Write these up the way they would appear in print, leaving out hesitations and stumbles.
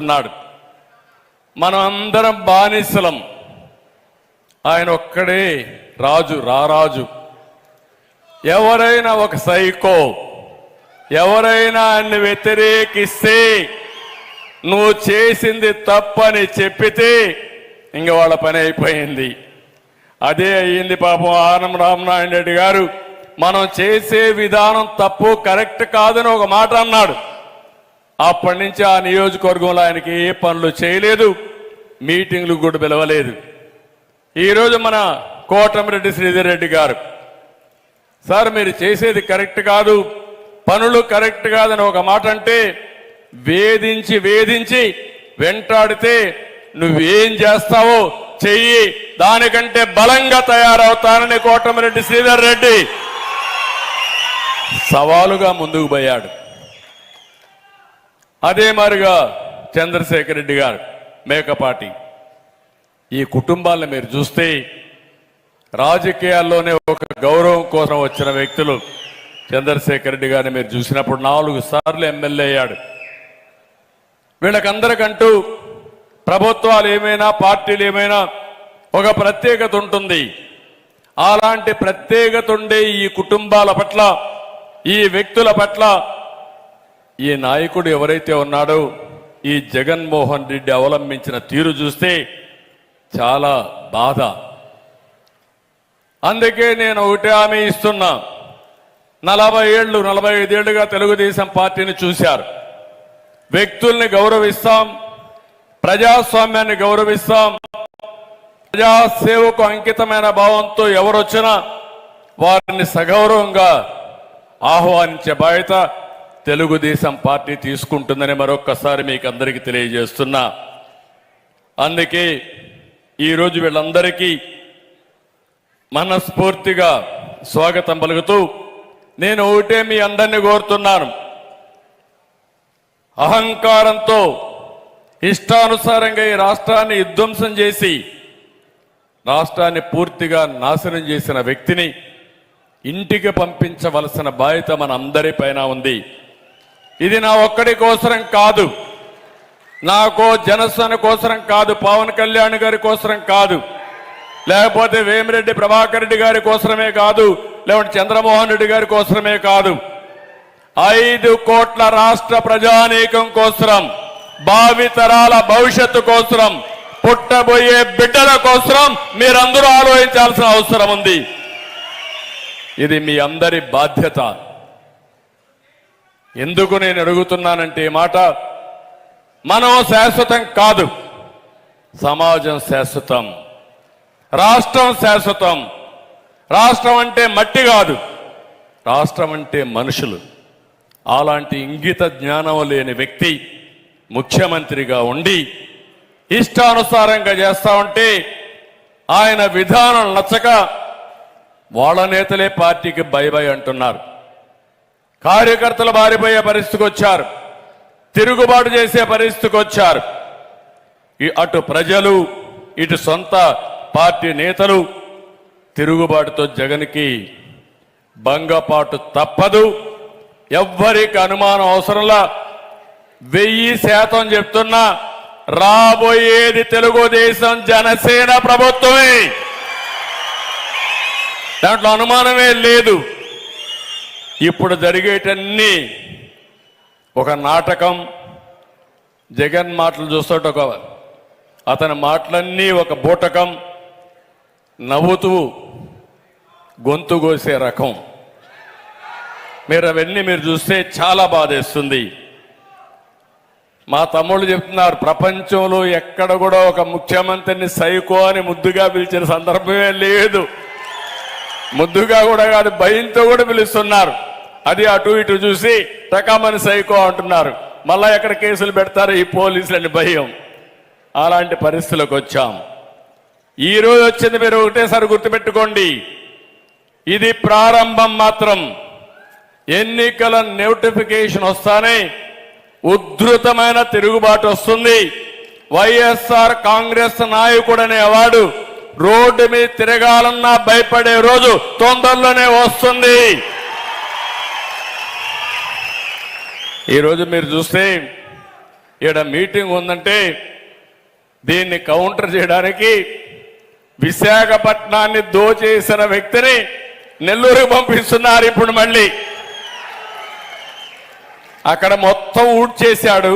అన్నాడు. మనం అందరం బానిసలం, ఆయన ఒక్కడే రాజు, రారాజు. ఎవరైనా ఒక సైకో, ఎవరైనా ఆయన్ని వ్యతిరేకిస్తే, నువ్వు చేసింది తప్పని చెప్పితే ఇంక వాళ్ళ పని అయిపోయింది. అదే అయ్యింది పాపం ఆనం రామనారాయణ రెడ్డి గారు. మనం చేసే విధానం తప్పు, కరెక్ట్ కాదని ఒక మాట అన్నాడు. అప్పటి నుంచి ఆ నియోజకవర్గంలో ఆయనకి ఏ పనులు చేయలేదు, మీటింగ్లు కూడా పిలవలేదు. ఈరోజు మన కోటమిరెడ్డి శ్రీధర్ రెడ్డి గారు, సార్ మీరు చేసేది కరెక్ట్ కాదు, పనులు కరెక్ట్ కాదని ఒక మాట అంటే వేధించి వేధించి వెంటాడితే నువ్వేం చేస్తావో చెయ్యి, దానికంటే బలంగా తయారవుతానని కోటమిరెడ్డి శ్రీధర్ రెడ్డి సవాలుగా ముందుకు పోయాడు. అదే మాదిరిగా చంద్రశేఖర్ రెడ్డి గారు, మేకపాటి, ఈ కుటుంబాలను మీరు చూస్తే రాజకీయాల్లోనే ఒక గౌరవం కోసం వచ్చిన వ్యక్తులు. చంద్రశేఖర్ రెడ్డి గారిని మీరు చూసినప్పుడు 4 సార్లు ఎమ్మెల్యే అయ్యాడు. వీళ్ళకందరికంటూ ప్రభుత్వాలు ఏమైనా పార్టీలు ఏమైనా ఒక ప్రత్యేకత ఉంటుంది. అలాంటి ప్రత్యేకత ఉండే ఈ కుటుంబాల పట్ల, ఈ వ్యక్తుల పట్ల ఈ నాయకుడు ఎవరైతే ఉన్నాడో ఈ జగన్మోహన్ రెడ్డి అవలంబించిన తీరు చూస్తే చాలా బాధ. అందుకే నేను ఒకటి హామీ ఇస్తున్నా, 40 ఏళ్ళు 45 ఏళ్లుగా తెలుగుదేశం పార్టీని చూశారు. వ్యక్తుల్ని గౌరవిస్తాం, ప్రజాస్వామ్యాన్ని గౌరవిస్తాం, ప్రజాసేవకు అంకితమైన భావంతో ఎవరొచ్చినా వారిని సగౌరవంగా ఆహ్వానించే బాధ్యత తెలుగుదేశం పార్టీ తీసుకుంటుందని మరొక్కసారి మీకు అందరికీ తెలియజేస్తున్నా. అందుకే ఈరోజు వీళ్ళందరికీ మనస్ఫూర్తిగా స్వాగతం పలుకుతూ నేను ఒకటే మీ అందరినీ కోరుతున్నాను, అహంకారంతో ఇష్టానుసారంగా ఈ రాష్ట్రాన్ని విధ్వంసం చేసి రాష్ట్రాన్ని పూర్తిగా నాశనం చేసిన వ్యక్తిని ఇంటికి పంపించవలసిన బాధ్యత మన అందరిపైన ఉంది. ఇది నా ఒక్కడి కోసరం కాదు, నాకో జనసేన కోసరం కాదు, పవన్ కళ్యాణ్ గారి కోసరం కాదు, లేకపోతే వేమిరెడ్డి ప్రభాకర్ రెడ్డి గారి కోసమే కాదు, లేకపోతే చంద్రమోహన్ రెడ్డి గారి కోసమే కాదు, 5 కోట్ల రాష్ట్ర ప్రజానీకం కోసరం, భావితరాల భవిష్యత్తు కోసరం, పుట్టబోయే బిడ్డల కోసరం మీరందరూ ఆలోచించాల్సిన అవసరం ఉంది. ఇది మీ అందరి బాధ్యత. ఎందుకు నేను అడుగుతున్నానంటే ఈ మాట, మనం శాశ్వతం కాదు, సమాజం శాశ్వతం, రాష్ట్రం శాశ్వతం. రాష్ట్రం అంటే మట్టి కాదు, రాష్ట్రం అంటే మనుషులు. అలాంటి ఇంగిత జ్ఞానం లేని వ్యక్తి ముఖ్యమంత్రిగా ఉండి ఇష్టానుసారంగా చేస్తా ఉంటే ఆయన విధానం నచ్చక వాళ్ళ నేతలే పార్టీకి బై బై అంటున్నారు. కార్యకర్తలు బారిపోయే పరిస్థితికి వచ్చారు, తిరుగుబాటు చేసే పరిస్థితికి వచ్చారు. అటు ప్రజలు, ఇటు సొంత పార్టీ నేతలు తిరుగుబాటుతో జగన్కి భంగపాటు తప్పదు. ఎవ్వరికి అనుమానం అవసరంలా 1000% చెప్తున్నా, రాబోయేది తెలుగుదేశం జనసేన ప్రభుత్వమే, దాంట్లో అనుమానమే లేదు. ఇప్పుడు జరిగేటన్నీ ఒక నాటకం. జగన్ మాటలు చూస్తుంటే అతని మాటలన్నీ ఒక బూటకం, నవ్వుతూ గొంతు కోసే రకం. మీరు అవన్నీ మీరు చూస్తే చాలా బాధేస్తుంది. మా తమ్ముళ్ళు చెప్తున్నారు, ప్రపంచంలో ఎక్కడ కూడా ఒక ముఖ్యమంత్రిని సైకో అని ముద్దుగా పిలిచిన సందర్భమే లేదు. ముద్దుగా కూడా కాదు, భయంతో కూడా పిలుస్తున్నారు. అది అటు ఇటు చూసి టకామని సైకో అంటున్నారు. మళ్ళా ఎక్కడ కేసులు పెడతారు ఈ పోలీసులని భయం. అలాంటి పరిస్థితులకు వచ్చాం. ఈరోజు వచ్చింది మీరు ఒకటేసారి గుర్తుపెట్టుకోండి, ఇది ప్రారంభం మాత్రం. ఎన్నికల నోటిఫికేషన్ వస్తానే ఉధృతమైన తిరుగుబాటు వస్తుంది. వైఎస్ఆర్ కాంగ్రెస్ నాయకుడనే అవార్డు రోడ్డు మీద తిరగాలన్నా భయపడే రోజు తొందరలోనే వస్తుంది. ఈరోజు మీరు చూస్తే ఈడ మీటింగ్ ఉందంటే దీన్ని కౌంటర్ చేయడానికి విశాఖపట్నాన్ని దోచేసిన వ్యక్తిని నెల్లూరుకు పంపిస్తున్నారు. ఇప్పుడు మళ్ళీ అక్కడ మొత్తం ఊడ్చేశాడు,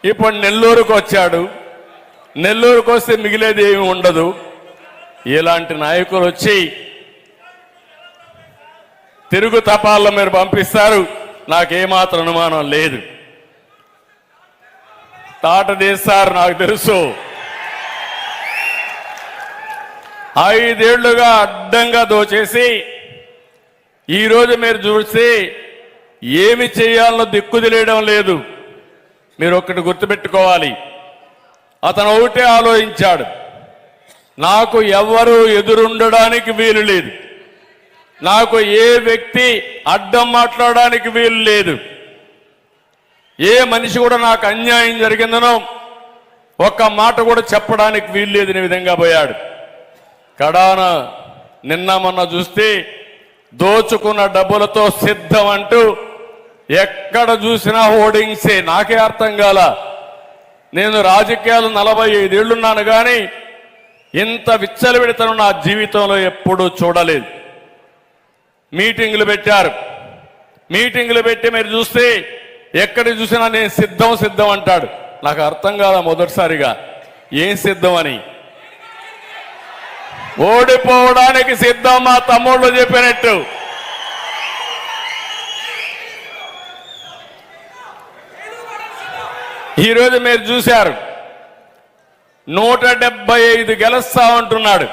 ఇప్పుడు నెల్లూరుకు వచ్చాడు. నెల్లూరుకు వస్తే మిగిలేది ఏమి ఉండదు. ఇలాంటి నాయకులు వచ్చి తిరుగు తపాల్లో మీరు పంపిస్తారు, నాకేమాత్రం అనుమానం లేదు. తాట తీస్తారు, నాకు తెలుసు. 5 ఏళ్లుగా అడ్డంగా దోచేసి ఈరోజు మీరు చూస్తే ఏమి చేయాలనో దిక్కు తెలియడం లేదు. మీరు ఒక్కటి గుర్తుపెట్టుకోవాలి, అతను ఒకటే ఆలోచించాడు, నాకు ఎవ్వరూ ఎదురుండడానికి వీలు లేదు, నాకు ఏ వ్యక్తి అడ్డం మాట్లాడడానికి వీలు లేదు, ఏ మనిషి కూడా నాకు అన్యాయం జరిగిందనో ఒక్క మాట కూడా చెప్పడానికి వీలు లేదనే విధంగా పోయాడు. కడాన నిన్న మొన్న చూస్తే దోచుకున్న డబ్బులతో సిద్ధం అంటూ ఎక్కడ చూసినా హోర్డింగ్సే. నాకే అర్థం కాల. నేను రాజకీయాలు 45 ఏళ్లున్నాను కానీ ఇంత విచ్చలవిడితనం నా జీవితంలో ఎప్పుడూ చూడలేదు. మీటింగులు పెట్టారు, మీటింగులు పెట్టి మీరు చూస్తే ఎక్కడ చూసినా నేను సిద్ధం సిద్ధం అంటాడు. నాకు అర్థం కాదా మొదటిసారిగా ఏం సిద్ధం అని. ఓడిపోవడానికి సిద్ధం మా తమ్ముళ్ళు చెప్పినట్టు. ఈరోజు మీరు చూశారు 175 గెలుస్తా ఉంటున్నాడు.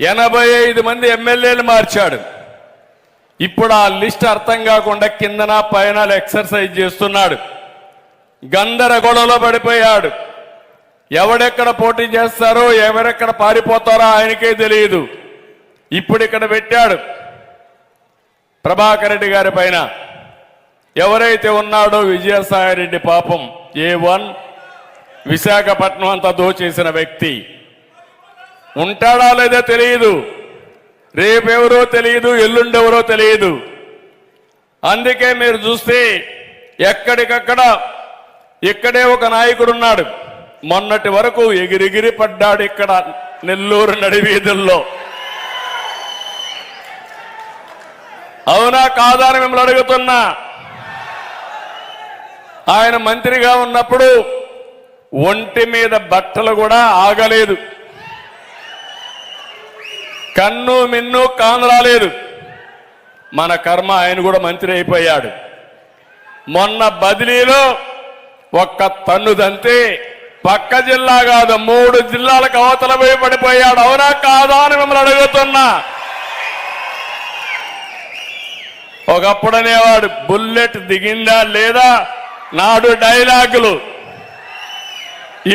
85 మంది ఎమ్మెల్యేలు మార్చాడు. ఇప్పుడు ఆ లిస్ట్ అర్థం కాకుండా కిందన పైన ఎక్సర్సైజ్ చేస్తున్నాడు. గందరగోళంలో పడిపోయాడు. ఎవడెక్కడ పోటీ చేస్తారో ఎవరెక్కడ పారిపోతారో ఆయనకే తెలియదు. ఇప్పుడు ఇక్కడ పెట్టాడు ప్రభాకర్ రెడ్డి గారి పైన ఎవరైతే ఉన్నాడో విజయసాయిరెడ్డి, పాపం A1 విశాఖపట్నం అంతా దోచేసిన వ్యక్తి ఉంటాడా లేదో తెలియదు, రేపెవరో తెలియదు, ఎల్లుండెవరో తెలియదు. అందుకే మీరు చూస్తే ఎక్కడికక్కడ ఇక్కడే ఒక నాయకుడు ఉన్నాడు. మొన్నటి వరకు ఎగిరిగిరి పడ్డాడు ఇక్కడ నెల్లూరు నడివీధుల్లో. అవునా కాదా అని మిమ్మల్ని అడుగుతున్నా. ఆయన మంత్రిగా ఉన్నప్పుడు ఒంటి మీద బట్టలు కూడా ఆగలేదు, కన్ను మిన్ను కానరాలేదు. మన కర్మ, ఆయన కూడా మంత్రి అయిపోయాడు. మొన్న బదిలీలో ఒక్క తన్నుదంతే పక్క జిల్లా కాదు 3 జిల్లాలకు అవతల పోయి పడిపోయాడు. అవునా కాదా అని మిమ్మల్ని అడుగుతున్నా. ఒకప్పుడు అనేవాడు బుల్లెట్ దిగిందా లేదా నాడు డైలాగులు.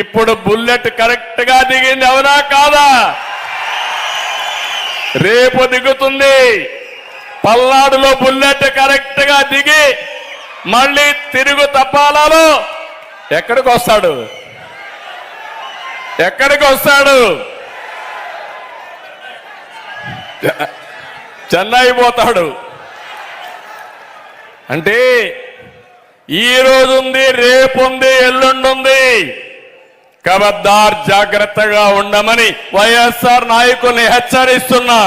ఇప్పుడు బుల్లెట్ కరెక్ట్ గా దిగింది. అవునా కాదా? రేపు దిగుతుంది. పల్నాడులో బుల్లెట్ కరెక్ట్ గా దిగి మళ్ళీ తిరుగు తపాలలో ఎక్కడికి వస్తాడు? ఎక్కడికి వస్తాడు? చెన్నై పోతాడు. అంటే ఈ రోజు ఉంది, రేపు ఉంది, ఎల్లుండుంది. ఖబర్దార్, జాగ్రత్తగా ఉండమని వైఎస్ఆర్ నాయకుల్ని హెచ్చరిస్తున్నా.